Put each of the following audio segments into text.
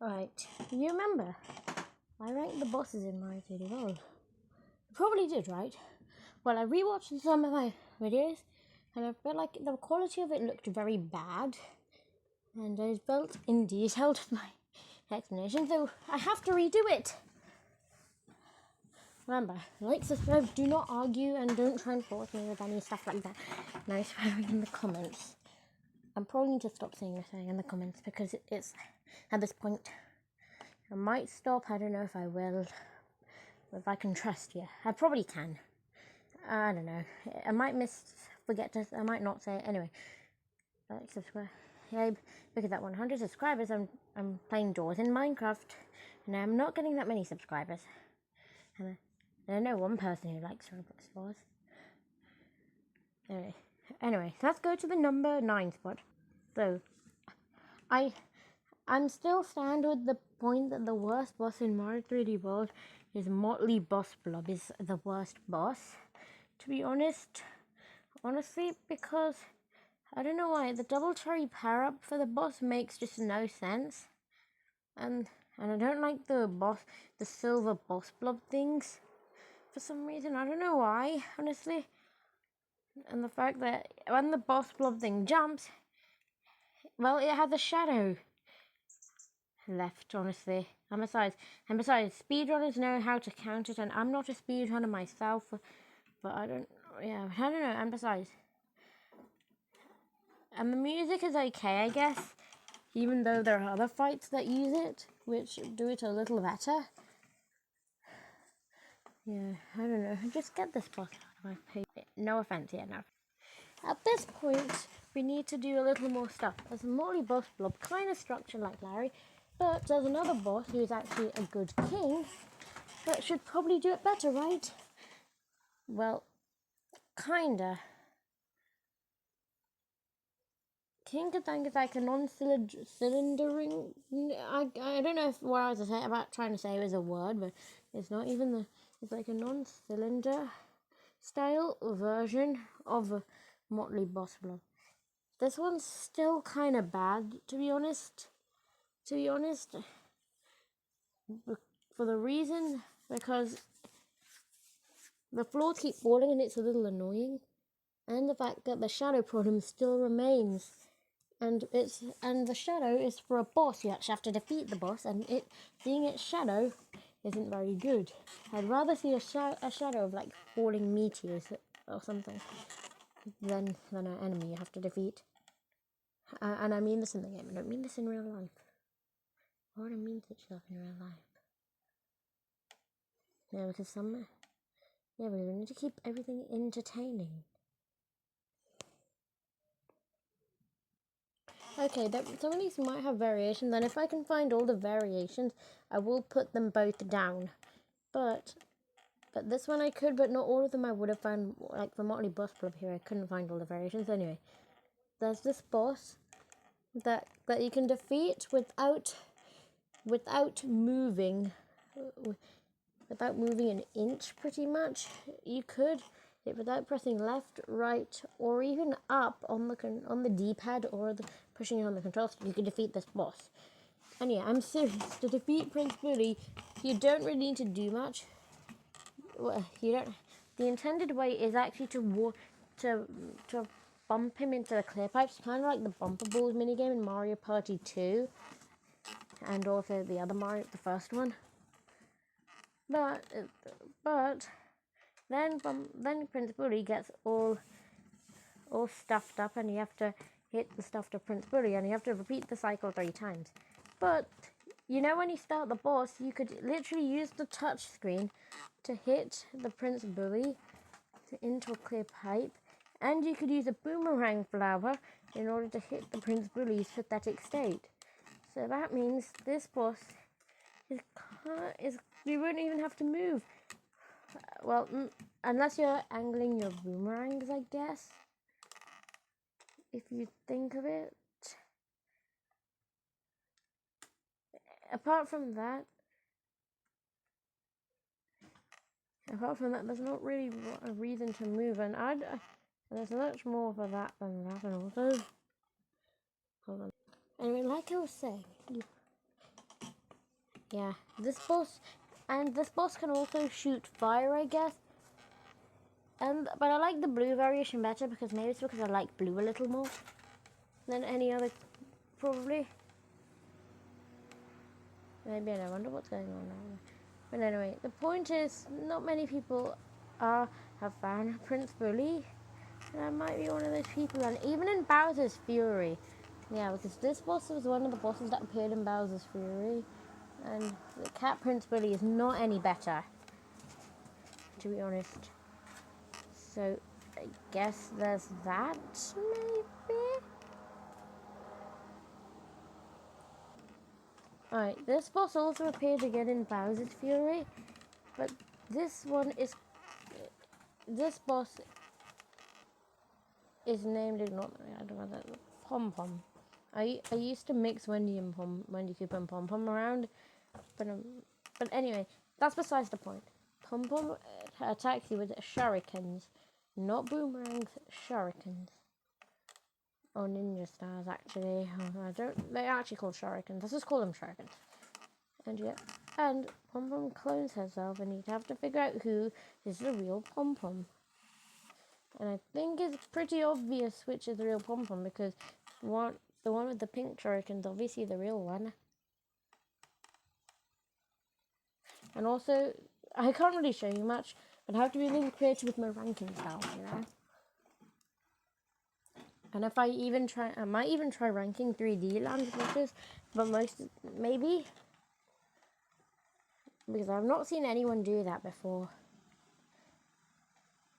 Right, you remember, I ranked the bosses in Mario 3D World. You probably did, right? Well, I rewatched some of my videos, and I felt like the quality of it looked very bad, and I felt in detail with my explanation, so I have to redo it. Remember, like, subscribe, do not argue, and don't try and force me with any stuff like that. Nice swearing in the comments. I'm probably need to stop saying the swearing in the comments because it's at this point. I might stop. I don't know if I will. If I can trust you, I probably can. I don't know. I might forget to. I might not say it anyway. Like, subscribe. Yeah, because at 100 subscribers, I'm playing doors in Minecraft, and I'm not getting that many subscribers. And I know one person who likes Roblox Wars. Anyway, let's go to the number 9 spot. So, I'm still stand with the point that the worst boss in Mario 3D World is Motley Boss Blob is the worst boss. To be honest, honestly, because I don't know why the double cherry power up for the boss makes just no sense, and I don't like the silver boss blob things for some reason. I don't know why, honestly. And the fact that when the boss blob thing jumps, well, it has a shadow left, honestly. And besides, speedrunners know how to count it, and I'm not a speedrunner myself, but I don't know. And besides, and the music is okay, I guess, even though there are other fights that use it, which do it a little better. Yeah, I don't know. Just get this boss out of my face. No offense, yeah, no. At this point, we need to do a little more stuff. There's a Motley Boss Blob, kind of structured like Larry, but there's another boss who's actually a good king that should probably do it better, right? Well, kinda. King Katang is like a non-cylindering. I don't know what I was trying to say was a word, but it's not even the. It's like a non-cylinder style version of a Motley Boss Blob. This one's still kind of bad, to be honest. For the reason because the floors keep falling and it's a little annoying, and the fact that the shadow problem still remains. And the shadow is for a boss. You actually have to defeat the boss, and seeing its shadow isn't very good. I'd rather see a shadow of like falling meteors or something than an enemy you have to defeat. And I mean this in the game. I don't mean this in real life. Why would I mean such stuff in real life? Yeah, because we need to keep everything entertaining. Okay, some of these might have variations, and if I can find all the variations, I will put them both down. But this one I could, but not all of them I would have found. Like for Motley Boss Blob here, I couldn't find all the variations. Anyway, there's this boss that you can defeat without moving, without moving an inch, pretty much. You could. Without pressing left, right, or even up on the D-pad or pushing on the controls, you can defeat this boss. And yeah, I'm serious. To defeat Prince Bully, you don't really need to do much. Well, you don't. The intended way is actually to bump him into the clear pipes, kind of like the Bumper Balls minigame in Mario Party 2, and also the other Mario, the first one. But then Prince Bully gets all stuffed up, and you have to hit the stuffed up Prince Bully, and you have to repeat the cycle 3 times. But you know, when you start the boss, you could literally use the touch screen to hit the Prince Bully into a clear pipe, and you could use a boomerang flower in order to hit the Prince Bully's pathetic state. So that means this boss is you won't even have to move. Well, unless you're angling your boomerangs, I guess. If you think of it. Apart from that, there's not really a reason to move, and there's much more for that than that, and also, hold on. Anyway, like I was saying, yeah, this boss, and this boss can also shoot fire, I guess. But I like the blue variation better because maybe it's because I like blue a little more than any other, probably. Maybe I don't wonder what's going on now. But anyway, the point is, not many people have found Prince Bully. And I might be one of those people. And even in Bowser's Fury, yeah, because this boss was one of the bosses that appeared in Bowser's Fury. And the Cat Prince Bully is not any better, to be honest. So, I guess there's that, maybe? Alright, this boss also appeared again in Bowser's Fury. But this one is... This boss is named... I don't know that... Pom Pom. I used to mix Wendy Cooper and Pom Pom around. But anyway, that's besides the point. Pom Pom attacks you with shurikens. Not boomerangs, shurikens. Or ninja stars, actually. They're actually called shurikens. Let's just call them shurikens. And Pom Pom clones herself, and you'd have to figure out who is the real Pom Pom. And I think it's pretty obvious which is the real Pom Pom, because the one with the pink shuriken's obviously the real one. And also, I can't really show you much, but I have to be really creative with my ranking style, you know? And if I might even try ranking 3D land bosses, but maybe, because I've not seen anyone do that before.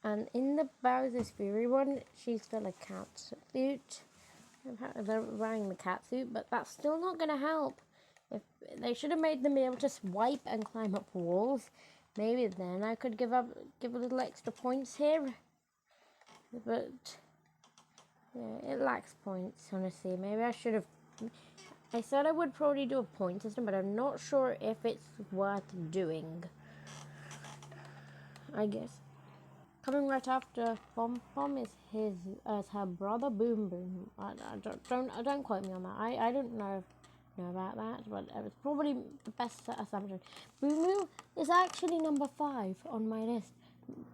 And in the Bowser's Fury one, she's got a cat suit. They're wearing the cat suit, but that's still not going to help. If they should have made them be able to swipe and climb up walls. Maybe then I could give a little extra points here. But yeah, it lacks points, honestly. Maybe I should have... I said I would probably do a point system, but I'm not sure if it's worth doing. I guess. Coming right after Pom Pom is her brother Boom Boom. I don't quote me on that. I don't know about that, but it was probably the best assumption. Boom Boom is actually number 5 on my list.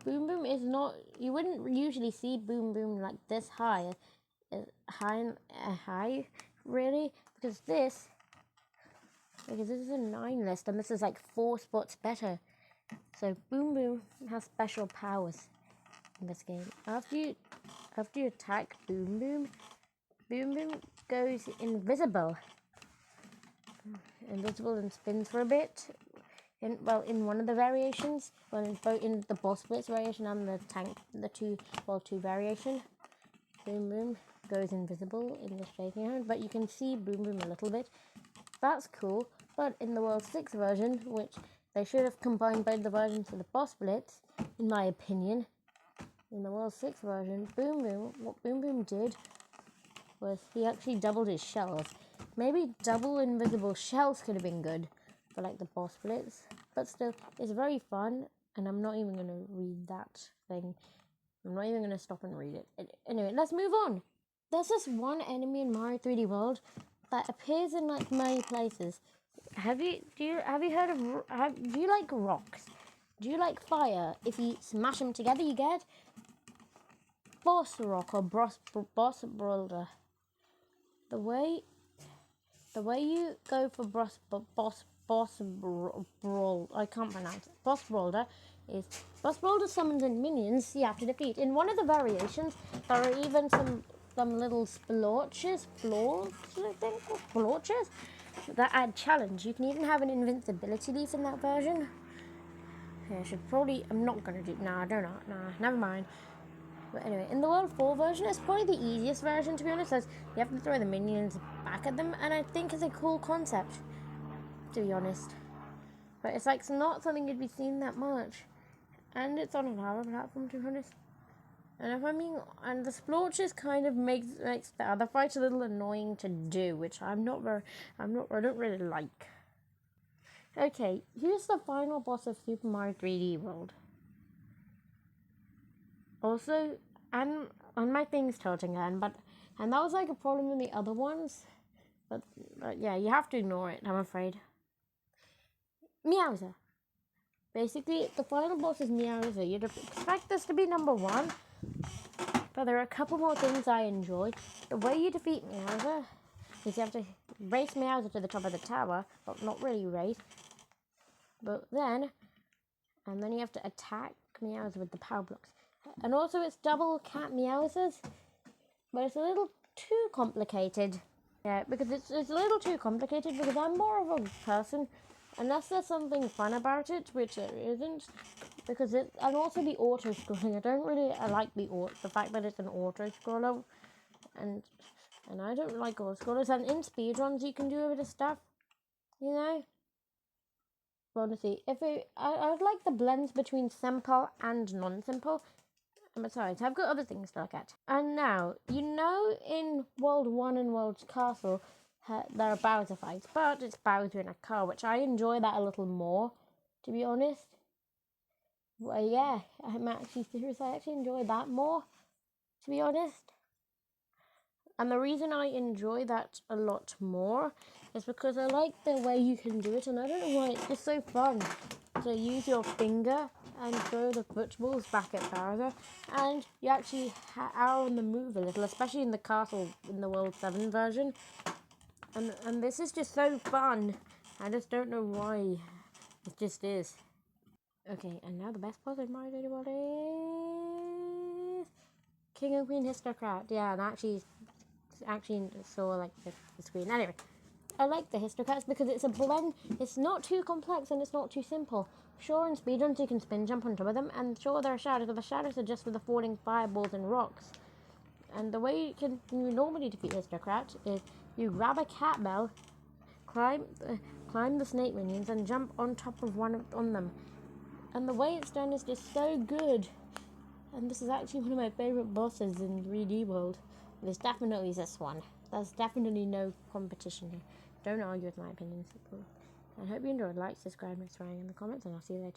Boom Boom is not... You wouldn't usually see Boom Boom like this high, really, because this is a 9 list, and this is like 4 spots better. So Boom Boom has special powers in this game. After you attack Boom Boom, Boom Boom goes invisible and spins for a bit. In one of the variations, in the boss blitz variation and the two variation, Boom Boom goes invisible in the shaking hand, but you can see Boom Boom a little bit. That's cool. But in the World 6 version, which they should have combined both the versions of the boss blitz, in my opinion, in the World 6 version, what Boom Boom did was he actually doubled his shells. Maybe double invisible shells could have been good for like the boss blitz, but still, it's very fun, and I'm not even going to read that thing. I'm not even going to stop and read it. Anyway, let's move on. There's this one enemy in Mario 3D World that appears in like many places. Do you like rocks? Do you like fire? If you smash them together, you get boss rock or boss boulder. The way you go for boss brawl, I can't pronounce it. Boss boulder is boss boulder summons in minions you have to defeat. In one of the variations, there are even some little splorches, that add challenge. You can even have an invincibility leaf in that version. Yeah, I'm not gonna do. Nah, I don't know. Nah, never mind. But anyway, in the World 4 version, it's probably the easiest version, to be honest, as you have to throw the minions back at them, and I think it's a cool concept, to be honest. But it's like not something you'd be seeing that much, and it's on another platform, to be honest. And the splorches kind of makes the other fights a little annoying to do, which I don't really like. Okay, here's the final boss of Super Mario 3D World. Also, and my thing's tilting again, and that was like a problem in the other ones, but yeah, you have to ignore it, I'm afraid. Meowser. Basically, the final boss is Meowser. You'd expect this to be number 1, but there are a couple more things I enjoyed. The way you defeat Meowser is you have to race Meowser to the top of the tower, but not really race. And then you have to attack Meowser with the power blocks. And also it's double cat Meowsers, but it's a little too complicated. Yeah, because it's a little too complicated because I'm more of a person, unless there's something fun about it, which there isn't, because and also the auto-scrolling. I like the fact that it's an auto-scroller, and I don't like auto-scrollers, and in speedruns you can do a bit of stuff, you know? Honestly, I'd like the blends between simple and non-simple. And besides, I've got other things to look at. And now, you know, in World 1 and World's Castle, there are Bowser fights, but it's Bowser in a car, which I enjoy that a little more, to be honest. Well, yeah, I'm actually serious. I actually enjoy that more, to be honest. And the reason I enjoy that a lot more is because I like the way you can do it, and I don't know why, it's just so fun to use your finger and throw the footballs back at Bowser, and you actually are on the move a little, especially in the castle in the World 7 version. And this is just so fun. I just don't know why. It just is. Okay, and now the best boss in Mario 3D World is King and Queen Histocrat. Yeah, and actually saw like the screen. Anyway, I like the Histocrats because it's a blend. It's not too complex and it's not too simple. Sure, in speedruns you can spin jump on top of them, and sure there are shadows, but the shadows are just for the falling fireballs and rocks. And the way you normally defeat Histocrat is you grab a cat bell, climb the snake minions, and jump on top of on them. And the way it's done is just so good. And this is actually one of my favourite bosses in 3D World. There's definitely this one. There's definitely no competition here. Don't argue with my opinions. I hope you enjoyed. Like, subscribe, and swearing in the comments, and I'll see you later.